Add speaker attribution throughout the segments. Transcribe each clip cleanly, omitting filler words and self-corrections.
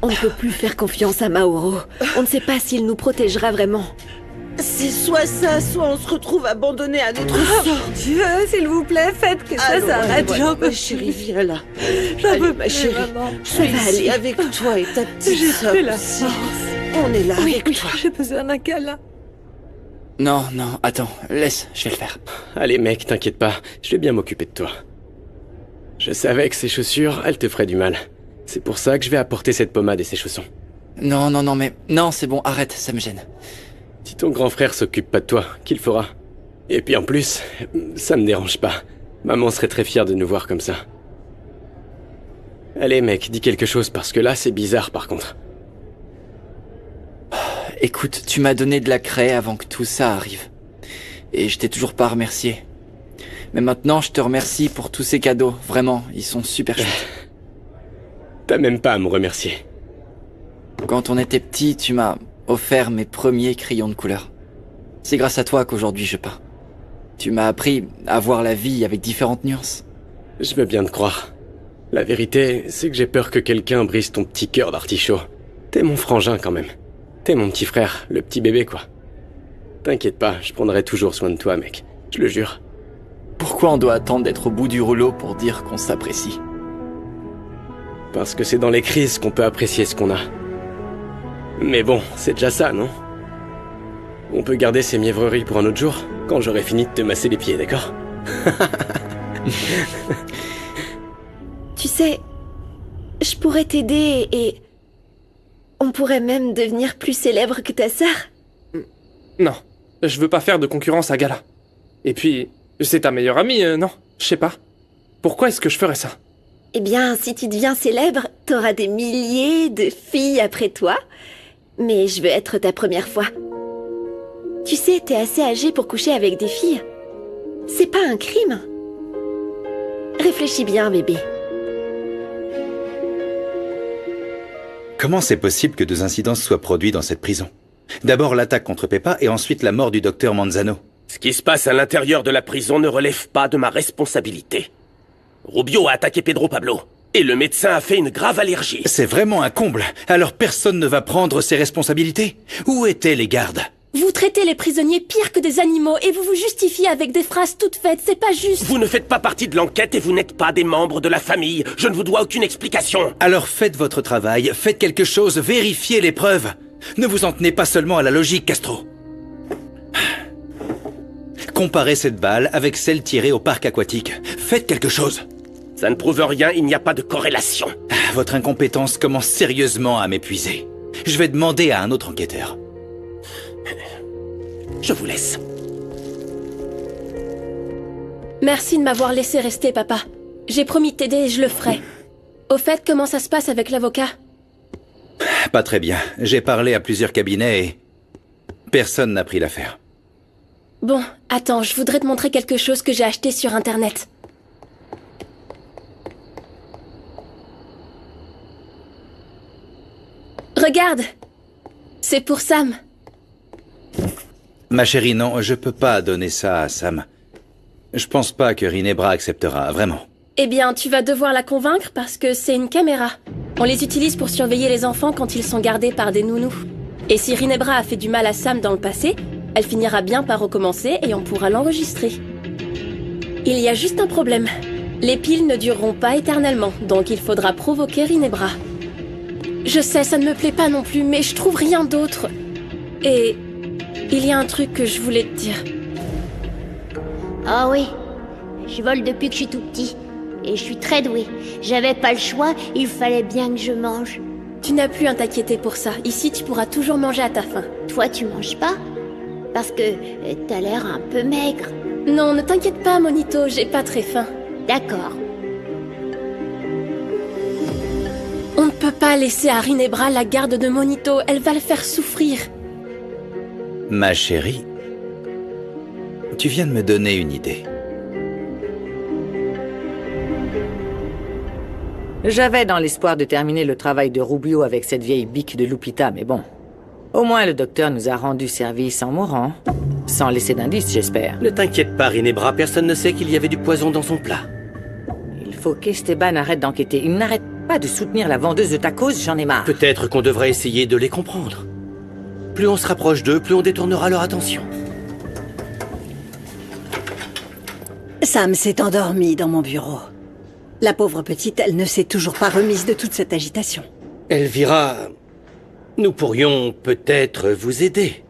Speaker 1: On ne peut plus faire confiance à Mauro. On ne sait pas s'il nous protégera vraiment.
Speaker 2: C'est soit ça, soit on se retrouve abandonnés à notre sort.
Speaker 3: Dieu, s'il vous plaît, faites que ça s'arrête. J'en peux
Speaker 2: Ma chérie, viens là.
Speaker 3: J'en peux
Speaker 2: ma
Speaker 3: plus,
Speaker 2: chérie.
Speaker 3: maman.
Speaker 2: Je suis
Speaker 1: va
Speaker 2: ici
Speaker 1: aller.
Speaker 2: avec toi et ta petite
Speaker 3: J'ai
Speaker 2: sœur
Speaker 3: plus la
Speaker 2: aussi.
Speaker 3: force.
Speaker 2: On est là
Speaker 3: Oui,
Speaker 2: avec
Speaker 3: oui,
Speaker 2: toi.
Speaker 3: j'ai besoin d'un câlin.
Speaker 4: Non, non, attends, laisse, je vais le faire.
Speaker 5: Allez mec, t'inquiète pas, je vais bien m'occuper de toi. Je savais que ces chaussures, elles te feraient du mal. C'est pour ça que je vais apporter cette pommade et ces chaussons.
Speaker 4: Non, non, non, mais... Non, c'est bon, arrête, ça me gêne.
Speaker 5: Si ton grand frère s'occupe pas de toi, qui le fera? Et puis en plus, ça me dérange pas. Maman serait très fière de nous voir comme ça. Allez mec, dis quelque chose parce que là c'est bizarre par contre.
Speaker 4: Écoute, tu m'as donné de la craie avant que tout ça arrive. Et je t'ai toujours pas remercié. Mais maintenant, je te remercie pour tous ces cadeaux. Vraiment, ils sont super chouettes.
Speaker 5: T'as même pas à me remercier.
Speaker 4: Quand on était petit, tu m'as offert mes premiers crayons de couleur. C'est grâce à toi qu'aujourd'hui je peins. Tu m'as appris à voir la vie avec différentes nuances.
Speaker 5: Je veux bien te croire. La vérité, c'est que j'ai peur que quelqu'un brise ton petit cœur d'artichaut. T'es mon frangin quand même. T'es mon petit frère, le petit bébé quoi. T'inquiète pas, je prendrai toujours soin de toi mec. Je le jure.
Speaker 4: Pourquoi on doit attendre d'être au bout du rouleau pour dire qu'on s'apprécie?
Speaker 5: Parce que c'est dans les crises qu'on peut apprécier ce qu'on a. Mais bon, c'est déjà ça, non? On peut garder ces mièvreries pour un autre jour, quand j'aurai fini de te masser les pieds, d'accord?
Speaker 1: Tu sais, je pourrais t'aider et... On pourrait même devenir plus célèbre que ta sœur.
Speaker 6: Non, je veux pas faire de concurrence à Gala. Et puis, c'est ta meilleure amie, non? Je sais pas. Pourquoi est-ce que je ferais ça?
Speaker 1: Eh bien, si tu deviens célèbre, t'auras des milliers de filles après toi. Mais je veux être ta première fois. Tu sais, t'es assez âgé pour coucher avec des filles. C'est pas un crime. Réfléchis bien, bébé.
Speaker 7: Comment c'est possible que deux incidents se soient produits dans cette prison? D'abord l'attaque contre Peppa et ensuite la mort du docteur Manzano.
Speaker 8: Ce qui se passe à l'intérieur de la prison ne relève pas de ma responsabilité. Rubio a attaqué Pedro Pablo, et le médecin a fait une grave allergie.
Speaker 7: C'est vraiment un comble. Alors personne ne va prendre ses responsabilités? Où étaient les gardes?
Speaker 9: Vous traitez les prisonniers pire que des animaux et vous vous justifiez avec des phrases toutes faites, c'est pas juste.
Speaker 8: Vous ne faites pas partie de l'enquête et vous n'êtes pas des membres de la famille. Je ne vous dois aucune explication.
Speaker 7: Alors faites votre travail, faites quelque chose, vérifiez les preuves. Ne vous en tenez pas seulement à la logique, Castro. Comparez cette balle avec celle tirée au parc aquatique. Faites quelque chose.
Speaker 8: Ça ne prouve rien, il n'y a pas de corrélation.
Speaker 7: Votre incompétence commence sérieusement à m'épuiser. Je vais demander à un autre enquêteur.
Speaker 8: Je vous laisse.
Speaker 9: Merci de m'avoir laissé rester, papa. J'ai promis de t'aider et je le ferai. Au fait, comment ça se passe avec l'avocat?
Speaker 7: Pas très bien. J'ai parlé à plusieurs cabinets et... personne n'a pris l'affaire.
Speaker 9: Bon, attends, je voudrais te montrer quelque chose que j'ai acheté sur Internet. Regarde! C'est pour Sam.
Speaker 7: Ma chérie, non, je peux pas donner ça à Sam. Je pense pas que Rinebra acceptera, vraiment.
Speaker 9: Eh bien, tu vas devoir la convaincre parce que c'est une caméra. On les utilise pour surveiller les enfants quand ils sont gardés par des nounous. Et si Rinebra a fait du mal à Sam dans le passé, elle finira bien par recommencer et on pourra l'enregistrer. Il y a juste un problème. Les piles ne dureront pas éternellement, donc il faudra provoquer Rinebra. Je sais, ça ne me plaît pas non plus, mais je trouve rien d'autre. Et... il y a un truc que je voulais te dire.
Speaker 10: Ah oui, je vole depuis que je suis tout petit. Et je suis très douée. J'avais pas le choix, il fallait bien que je mange.
Speaker 9: Tu n'as plus à t'inquiéter pour ça. Ici, tu pourras toujours manger à ta faim.
Speaker 10: Toi, tu manges pas? Parce que t'as l'air un peu maigre.
Speaker 9: Non, ne t'inquiète pas, Monito, j'ai pas très faim.
Speaker 10: D'accord.
Speaker 9: On ne peut pas laisser à Rinebra la garde de Monito, elle va le faire souffrir.
Speaker 7: Ma chérie, tu viens de me donner une idée.
Speaker 3: J'avais dans l'espoir de terminer le travail de Rubio avec cette vieille bique de Lupita, mais bon. Au moins, le docteur nous a rendu service en mourant. Sans laisser d'indice, j'espère.
Speaker 8: Ne t'inquiète pas, Rinebra, personne ne sait qu'il y avait du poison dans son plat.
Speaker 3: Il faut qu'Esteban arrête d'enquêter. Il n'arrête Pas de soutenir la vendeuse de tacos, j'en ai marre.
Speaker 11: Peut-être qu'on devrait essayer de les comprendre. Plus on se rapproche d'eux, plus on détournera leur attention.
Speaker 12: Sam s'est endormie dans mon bureau. La pauvre petite, elle ne s'est toujours pas remise de toute cette agitation.
Speaker 11: Elvira, nous pourrions peut-être vous aider.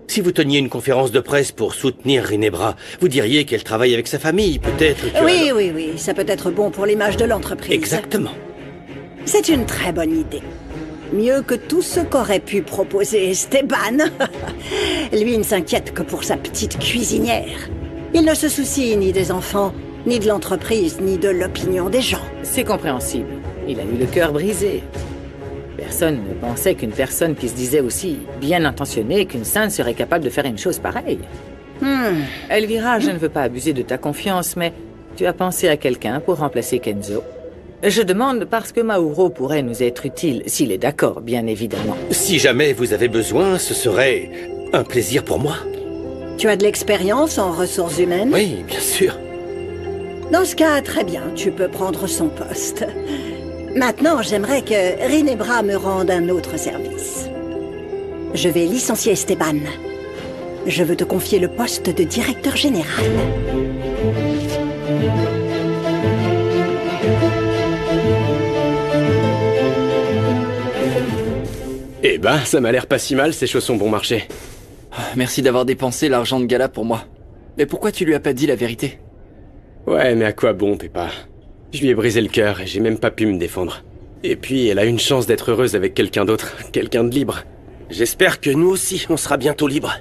Speaker 11: Si vous teniez une conférence de presse pour soutenir Rinebra, vous diriez qu'elle travaille avec sa famille, peut-être que...
Speaker 12: Oui, ça peut être bon pour l'image de l'entreprise.
Speaker 11: Exactement.
Speaker 12: C'est une très bonne idée. Mieux que tout ce qu'aurait pu proposer Esteban. Lui ne s'inquiète que pour sa petite cuisinière. Il ne se soucie ni des enfants, ni de l'entreprise, ni de l'opinion des gens.
Speaker 3: C'est compréhensible. Il a eu le cœur brisé. Personne ne pensait qu'une personne qui se disait aussi bien intentionnée qu'une sainte serait capable de faire une chose pareille. Elvira, je ne veux pas abuser de ta confiance, mais tu as pensé à quelqu'un pour remplacer Kenzo. Je demande parce que Mauro pourrait nous être utile, s'il est d'accord, bien évidemment.
Speaker 11: Si jamais vous avez besoin, ce serait un plaisir pour moi.
Speaker 12: Tu as de l'expérience en ressources humaines?
Speaker 11: Oui, bien sûr.
Speaker 12: Dans ce cas, très bien, tu peux prendre son poste. Maintenant, j'aimerais que Rinebra me rende un autre service. Je vais licencier Esteban. Je veux te confier le poste de directeur général.
Speaker 5: Eh ben, ça m'a l'air pas si mal, ces chaussons bon marché.
Speaker 4: Merci d'avoir dépensé l'argent de Gala pour moi. Mais pourquoi tu lui as pas dit la vérité?
Speaker 5: Ouais, mais à quoi bon, Peppa? Je lui ai brisé le cœur et j'ai même pas pu me défendre. Et puis, elle a une chance d'être heureuse avec quelqu'un d'autre, quelqu'un de libre.
Speaker 8: J'espère que nous aussi, on sera bientôt libres.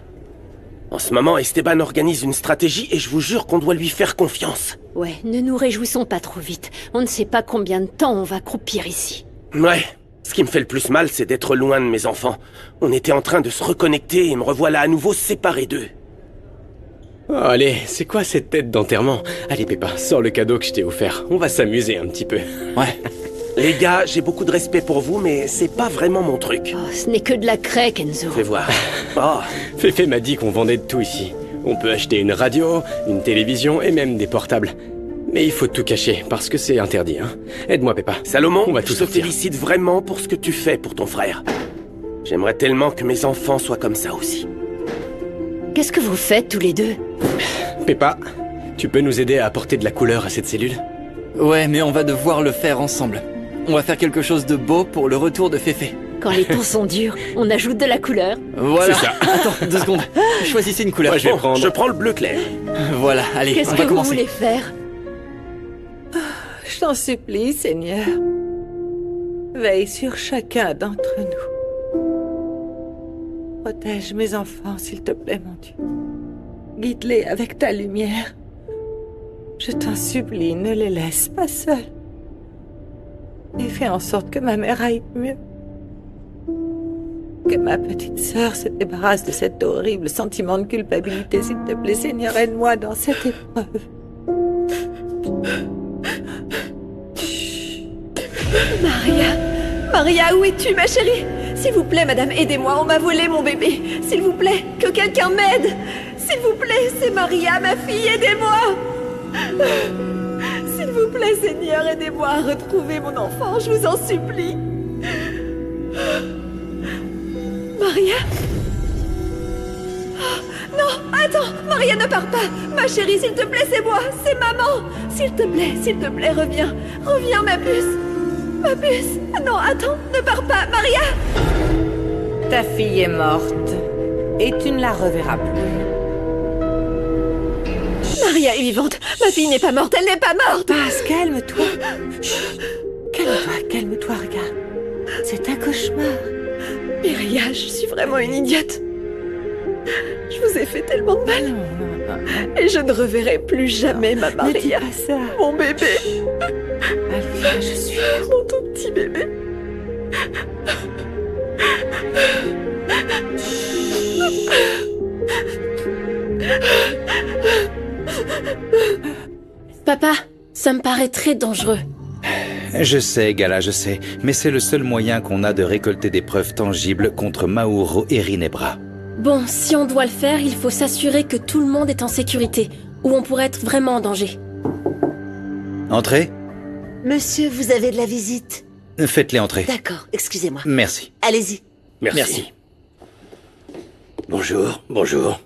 Speaker 8: En ce moment, Esteban organise une stratégie et je vous jure qu'on doit lui faire confiance.
Speaker 10: Ouais, ne nous réjouissons pas trop vite. On ne sait pas combien de temps on va croupir ici.
Speaker 8: Ouais. Ce qui me fait le plus mal, c'est d'être loin de mes enfants. On était en train de se reconnecter et me revoilà à nouveau séparés d'eux.
Speaker 5: Oh, allez, c'est quoi cette tête d'enterrement? Allez, Peppa, sors le cadeau que je t'ai offert. On va s'amuser un petit peu.
Speaker 4: Ouais.
Speaker 8: Les gars, j'ai beaucoup de respect pour vous, mais c'est pas vraiment mon truc.
Speaker 10: Oh, ce n'est que de la craie, Kenzo.
Speaker 8: Fais voir. Oh.
Speaker 5: Féfé m'a dit qu'on vendait de tout ici. On peut acheter une radio, une télévision et même des portables. Mais il faut tout cacher, parce que c'est interdit, hein. Aide-moi, Peppa.
Speaker 8: Salomon,
Speaker 5: on va tout
Speaker 8: je te félicite vraiment pour ce que tu fais pour ton frère. J'aimerais tellement que mes enfants soient comme ça aussi.
Speaker 10: Qu'est-ce que vous faites tous les deux?
Speaker 5: Peppa, tu peux nous aider à apporter de la couleur à cette cellule?
Speaker 4: Ouais, mais on va devoir le faire ensemble. On va faire quelque chose de beau pour le retour de Féfé.
Speaker 10: Quand les temps sont durs, on ajoute de la couleur.
Speaker 4: Voilà.
Speaker 5: C'est ça.
Speaker 4: Attends, 2 secondes. Choisissez une couleur.
Speaker 5: Moi, je vais
Speaker 8: prends le bleu clair.
Speaker 4: Voilà, allez,
Speaker 10: Qu'est-ce
Speaker 4: on
Speaker 10: que
Speaker 4: va
Speaker 10: vous
Speaker 4: commencer.
Speaker 10: voulez faire?
Speaker 3: Je t'en supplie, Seigneur. Veille sur chacun d'entre nous. Protège mes enfants, s'il te plaît, mon Dieu. Guide-les avec ta lumière. Je t'en supplie, ne les laisse pas seuls. Et fais en sorte que ma mère aille mieux. Que ma petite sœur se débarrasse de cet horrible sentiment de culpabilité, s'il te plaît, Seigneur, aide-moi dans cette épreuve.
Speaker 1: Maria, où es-tu, ma chérie? S'il vous plaît, madame, aidez-moi, on m'a volé mon bébé. S'il vous plaît, que quelqu'un m'aide. S'il vous plaît, c'est Maria, ma fille, aidez-moi. S'il vous plaît, Seigneur, aidez-moi à retrouver mon enfant, je vous en supplie. Maria? Oh, non, attends, Maria, ne pars pas. Ma chérie, s'il te plaît, c'est moi, c'est maman. S'il te plaît, reviens. Reviens, ma puce. Ma puce. Non, attends, ne pars pas, Maria.
Speaker 3: Ta fille est morte, et tu ne la reverras plus.
Speaker 1: Maria est vivante. Ma fille n'est pas morte, elle n'est pas morte.
Speaker 3: Passe, calme-toi. Calme-toi, regarde. C'est un cauchemar.
Speaker 1: Mireia, je suis vraiment une idiote. Je vous ai fait tellement de mal.
Speaker 3: Non.
Speaker 1: Et je ne reverrai plus jamais ma Maria.
Speaker 3: Ne dis pas ça.
Speaker 1: Mon bébé.
Speaker 3: Alpha, je suis là.
Speaker 1: Mon tout petit bébé.
Speaker 9: Papa, ça me paraît très dangereux.
Speaker 7: Je sais, Gala, je sais. Mais c'est le seul moyen qu'on a de récolter des preuves tangibles contre Mauro et Rinebra.
Speaker 9: Bon, si on doit le faire, il faut s'assurer que tout le monde est en sécurité, ou on pourrait être vraiment en danger.
Speaker 7: Entrez.
Speaker 2: Monsieur, vous avez de la visite.
Speaker 7: Faites-les entrer.
Speaker 2: D'accord, excusez-moi.
Speaker 7: Merci.
Speaker 2: Allez-y.
Speaker 11: Merci. Bonjour, bonjour.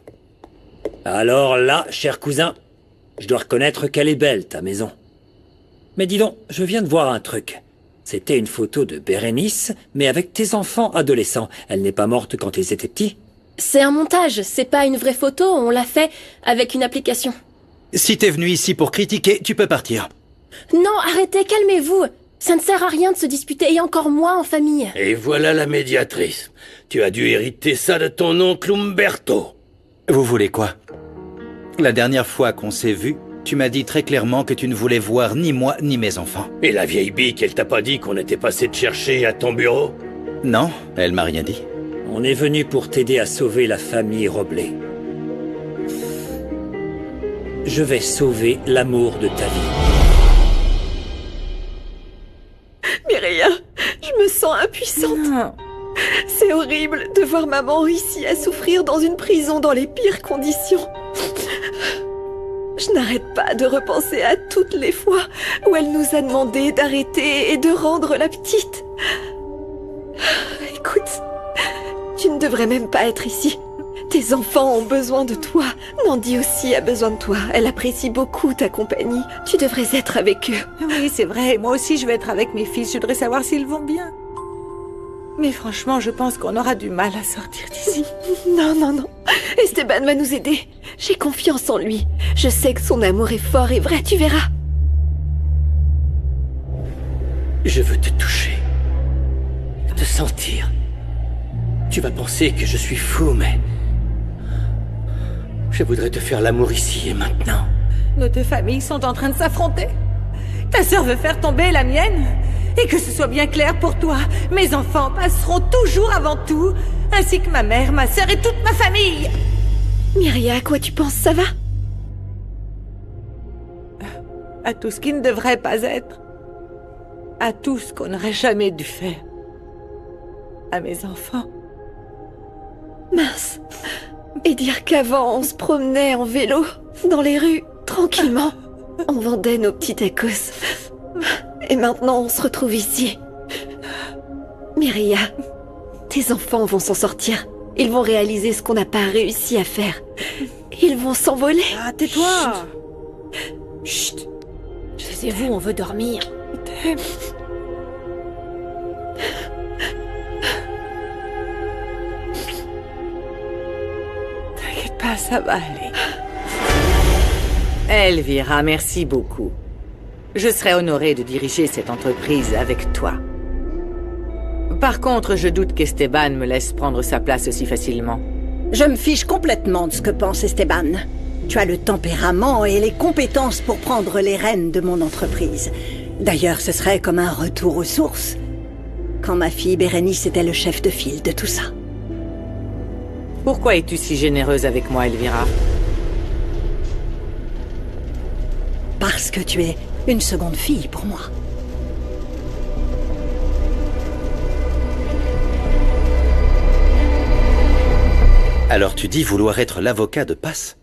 Speaker 11: Alors là, cher cousin, je dois reconnaître qu'elle est belle, ta maison. Mais dis donc, je viens de voir un truc. C'était une photo de Bérénice, mais avec tes enfants adolescents. Elle n'est pas morte quand ils étaient petits?
Speaker 9: C'est un montage, c'est pas une vraie photo, on l'a fait avec une application.
Speaker 7: Si t'es venu ici pour critiquer, tu peux partir.
Speaker 9: Non, arrêtez, calmez-vous. Ça ne sert à rien de se disputer, et encore moins en famille.
Speaker 11: Et voilà la médiatrice. Tu as dû hériter ça de ton oncle Umberto.
Speaker 7: Vous voulez quoi? La dernière fois qu'on s'est vu, tu m'as dit très clairement que tu ne voulais voir ni moi ni mes enfants.
Speaker 11: Et la vieille bique, elle t'a pas dit qu'on était passé te chercher à ton bureau?
Speaker 7: Non, elle m'a rien dit.
Speaker 11: On est venu pour t'aider à sauver la famille Roblé. Je vais sauver l'amour de ta vie.
Speaker 1: Mireia, je me sens impuissante.
Speaker 9: Non.
Speaker 1: C'est horrible de voir maman ici à souffrir dans une prison dans les pires conditions. Je n'arrête pas de repenser à toutes les fois où elle nous a demandé d'arrêter et de rendre la petite. Écoute, tu ne devrais même pas être ici. Tes enfants ont besoin de toi. Nandi aussi a besoin de toi. Elle apprécie beaucoup ta compagnie. Tu devrais être avec eux.
Speaker 2: Oui, c'est vrai. Moi aussi, je vais être avec mes fils. Je voudrais savoir s'ils vont bien. Mais franchement, je pense qu'on aura du mal à sortir d'ici.
Speaker 1: Non, non, non. Esteban va nous aider. J'ai confiance en lui. Je sais que son amour est fort et vrai, tu verras.
Speaker 11: Je veux te toucher. Te sentir. Tu vas penser que je suis fou, mais... je voudrais te faire l'amour ici et maintenant.
Speaker 2: Nos deux familles sont en train de s'affronter. Ta sœur veut faire tomber la mienne. Et que ce soit bien clair pour toi, mes enfants passeront toujours avant tout, ainsi que ma mère, ma sœur et toute ma famille.
Speaker 1: Mireia, à quoi tu penses, ça va?
Speaker 2: À tout ce qui ne devrait pas être. À tout ce qu'on n'aurait jamais dû faire. À mes enfants.
Speaker 1: Mince. Et dire qu'avant, on se promenait en vélo, dans les rues, tranquillement. On vendait nos petits tacos. Et maintenant, on se retrouve ici. Mireia, tes enfants vont s'en sortir. Ils vont réaliser ce qu'on n'a pas réussi à faire. Ils vont s'envoler.
Speaker 2: Ah, tais-toi.
Speaker 10: Chut. Taisez-vous, on veut dormir.
Speaker 2: T'inquiète pas, ça va aller.
Speaker 3: Elvira, merci beaucoup. Je serais honorée de diriger cette entreprise avec toi. Par contre, je doute qu'Esteban me laisse prendre sa place aussi facilement.
Speaker 12: Je me fiche complètement de ce que pense Esteban. Tu as le tempérament et les compétences pour prendre les rênes de mon entreprise. D'ailleurs, ce serait comme un retour aux sources. Quand ma fille Bérénice était le chef de file de tout ça.
Speaker 3: Pourquoi es-tu si généreuse avec moi, Elvira?
Speaker 12: Parce que tu es une seconde fille pour moi.
Speaker 7: Alors tu dis vouloir être l'avocat de Paz?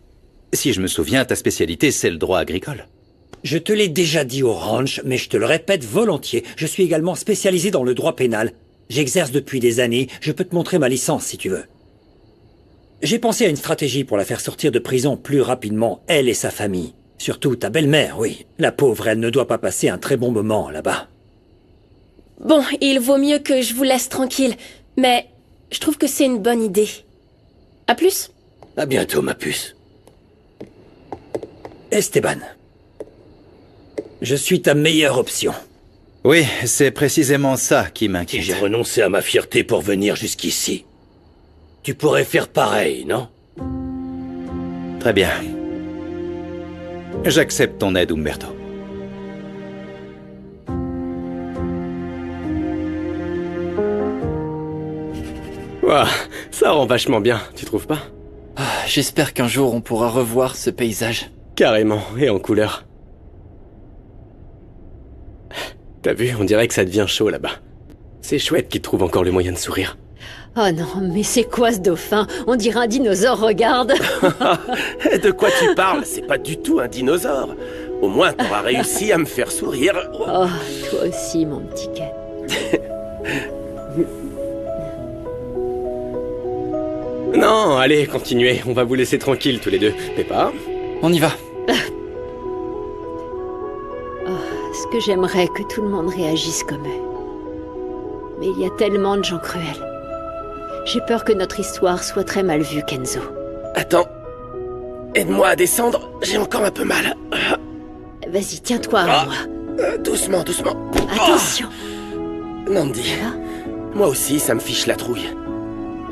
Speaker 7: Si je me souviens, ta spécialité, c'est le droit agricole.
Speaker 11: Je te l'ai déjà dit au ranch, mais je te le répète volontiers. Je suis également spécialisé dans le droit pénal. J'exerce depuis des années. Je peux te montrer ma licence si tu veux. J'ai pensé à une stratégie pour la faire sortir de prison plus rapidement, elle et sa famille. Surtout ta belle-mère, oui. La pauvre, elle ne doit pas passer un très bon moment là-bas.
Speaker 9: Bon, il vaut mieux que je vous laisse tranquille, mais je trouve que c'est une bonne idée. À plus.
Speaker 11: À bientôt, ma puce. Esteban. Je suis ta meilleure option.
Speaker 7: Oui, c'est précisément ça qui m'inquiète.
Speaker 11: Si j'ai renoncé à ma fierté pour venir jusqu'ici, tu pourrais faire pareil, non?
Speaker 7: Très bien. J'accepte ton aide, Umberto.
Speaker 5: Ouah, ça rend vachement bien, tu trouves pas?
Speaker 4: J'espère qu'un jour on pourra revoir ce paysage.
Speaker 5: Carrément, et en couleur. T'as vu, on dirait que ça devient chaud là-bas. C'est chouette qu'ils trouvent encore le moyen de sourire.
Speaker 10: Oh non, mais c'est quoi ce dauphin? On dirait un dinosaure, regarde.
Speaker 8: De quoi tu parles? C'est pas du tout un dinosaure. Au moins, t'auras réussi à me faire sourire.
Speaker 10: Oh, toi aussi, mon petit cat.
Speaker 5: Non, allez, continuez. On va vous laisser tranquille tous les deux. Peppa?
Speaker 4: On y va.
Speaker 10: Ce que j'aimerais que tout le monde réagisse comme eux. Mais il y a tellement de gens cruels. J'ai peur que notre histoire soit très mal vue, Kenzo.
Speaker 8: Attends. Aide-moi à descendre, j'ai encore un peu mal.
Speaker 10: Vas-y, tiens-toi à moi.
Speaker 8: Doucement, doucement.
Speaker 10: Attention.
Speaker 8: Nandi, moi aussi ça me fiche la trouille.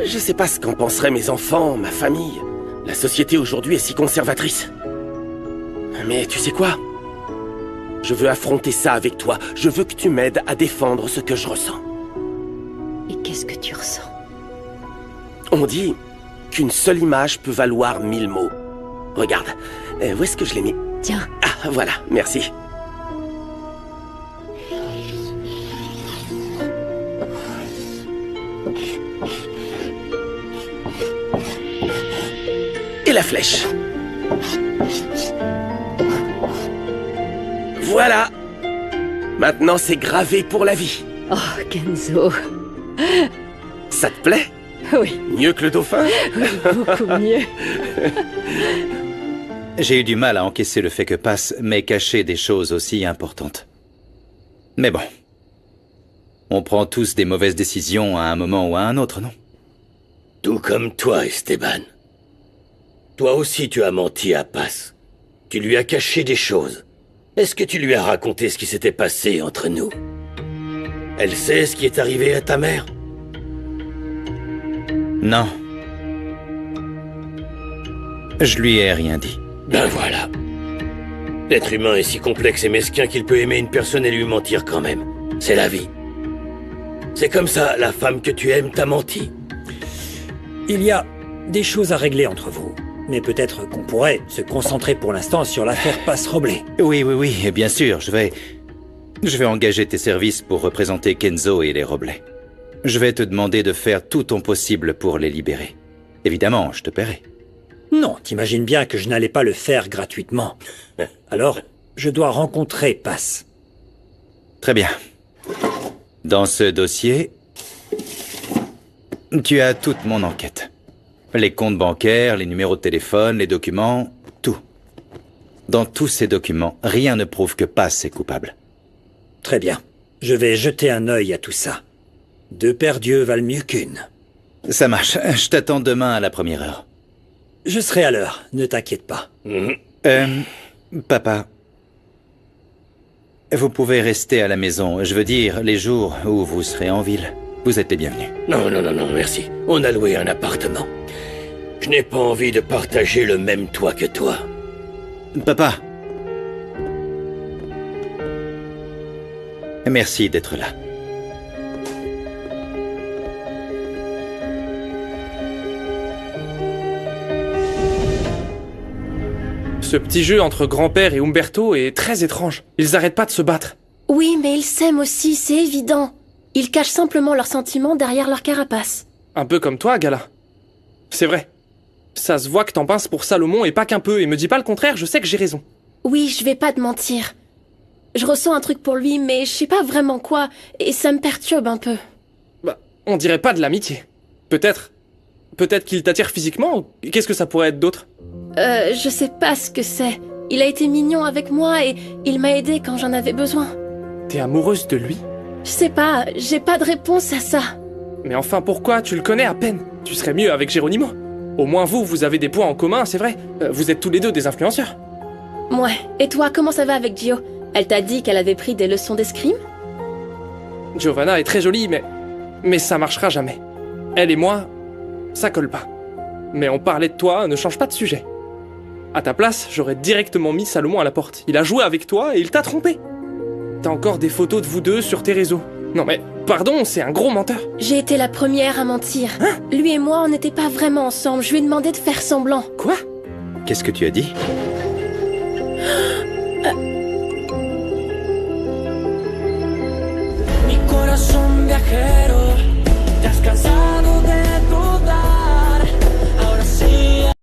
Speaker 8: Je sais pas ce qu'en penseraient mes enfants, ma famille. La société aujourd'hui est si conservatrice. Mais tu sais quoi? Je veux affronter ça avec toi. Je veux que tu m'aides à défendre ce que je ressens.
Speaker 10: Et qu'est-ce que tu ressens?
Speaker 8: On dit qu'une seule image peut valoir 1000 mots. Regarde, où est-ce que je l'ai mis?
Speaker 10: Tiens.
Speaker 8: Ah, voilà, merci. Et la flèche. Voilà. Maintenant, c'est gravé pour la vie.
Speaker 10: Oh, Kenzo.
Speaker 8: Ça te plaît?
Speaker 10: Oui.
Speaker 8: Mieux que le dauphin?
Speaker 10: Oui, beaucoup mieux.
Speaker 7: J'ai eu du mal à encaisser le fait que Paz m'ait caché des choses aussi importantes. Mais bon. On prend tous des mauvaises décisions à un moment ou à un autre, non?
Speaker 13: Tout comme toi, Esteban. Toi aussi, tu as menti à Paz. Tu lui as caché des choses. Est-ce que tu lui as raconté ce qui s'était passé entre nous? Elle sait ce qui est arrivé à ta mère?
Speaker 7: Non. Je lui ai rien dit.
Speaker 13: Ben voilà. L'être humain est si complexe et mesquin qu'il peut aimer une personne et lui mentir quand même. C'est la vie. C'est comme ça, la femme que tu aimes t'a menti.
Speaker 11: Il y a des choses à régler entre vous. Mais peut-être qu'on pourrait se concentrer pour l'instant sur l'affaire Paz-Roblé.
Speaker 7: Oui, bien sûr, je vais engager tes services pour représenter Kenzo et les Roblé. Je vais te demander de faire tout ton possible pour les libérer. Évidemment, je te paierai.
Speaker 11: Non, t'imagines bien que je n'allais pas le faire gratuitement. Alors, je dois rencontrer Paz.
Speaker 7: Très bien. Dans ce dossier, tu as toute mon enquête. Les comptes bancaires, les numéros de téléphone, les documents, tout. Dans tous ces documents, rien ne prouve que Paz est coupable.
Speaker 11: Très bien. Je vais jeter un œil à tout ça. 2 paires d'yeux valent mieux qu'une.
Speaker 7: Ça marche. Je t'attends demain à la première heure.
Speaker 11: Je serai à l'heure, ne t'inquiète pas.
Speaker 7: Papa. Vous pouvez rester à la maison. Je veux dire, les jours où vous serez en ville. Vous êtes les bienvenus.
Speaker 13: Non, merci. On a loué un appartement. Je n'ai pas envie de partager le même toit que toi.
Speaker 7: Papa. Merci d'être là.
Speaker 6: Ce petit jeu entre grand-père et Umberto est très étrange. Ils arrêtent pas de se battre.
Speaker 9: Oui, mais ils s'aiment aussi, c'est évident. Ils cachent simplement leurs sentiments derrière leur carapace.
Speaker 6: Un peu comme toi, Gala. C'est vrai. Ça se voit que t'en pinces pour Salomon et pas qu'un peu, et me dis pas le contraire, je sais que j'ai raison.
Speaker 9: Oui, je vais pas te mentir. Je ressens un truc pour lui, mais je sais pas vraiment quoi, et ça me perturbe un peu.
Speaker 6: Bah, on dirait pas de l'amitié. Peut-être qu'il t'attire physiquement, ou qu'est-ce que ça pourrait être d'autre?
Speaker 9: Je sais pas ce que c'est. Il a été mignon avec moi et il m'a aidé quand j'en avais besoin.
Speaker 6: T'es amoureuse de lui?
Speaker 9: Je sais pas, j'ai pas de réponse à ça.
Speaker 6: Mais enfin, pourquoi? Tu le connais à peine. Tu serais mieux avec Geronimo. Au moins vous avez des points en commun, c'est vrai. Vous êtes tous les deux des influenceurs.
Speaker 9: Ouais. Et toi, comment ça va avec Gio? Elle t'a dit qu'elle avait pris des leçons d'escrime?
Speaker 6: Giovanna est très jolie, mais ça marchera jamais. Elle et moi, ça colle pas. Mais on parlait de toi, ne change pas de sujet. À ta place, j'aurais directement mis Salomon à la porte. Il a joué avec toi et il t'a trompé. T'as encore des photos de vous deux sur tes réseaux. Non mais, pardon, c'est un gros menteur.
Speaker 9: J'ai été la première à mentir.
Speaker 6: Hein?
Speaker 9: Lui et moi, on n'était pas vraiment ensemble. Je lui ai demandé de faire semblant.
Speaker 6: Quoi?
Speaker 7: Qu'est-ce que tu as dit?
Speaker 14: Mi corazón viajero, te has cansado de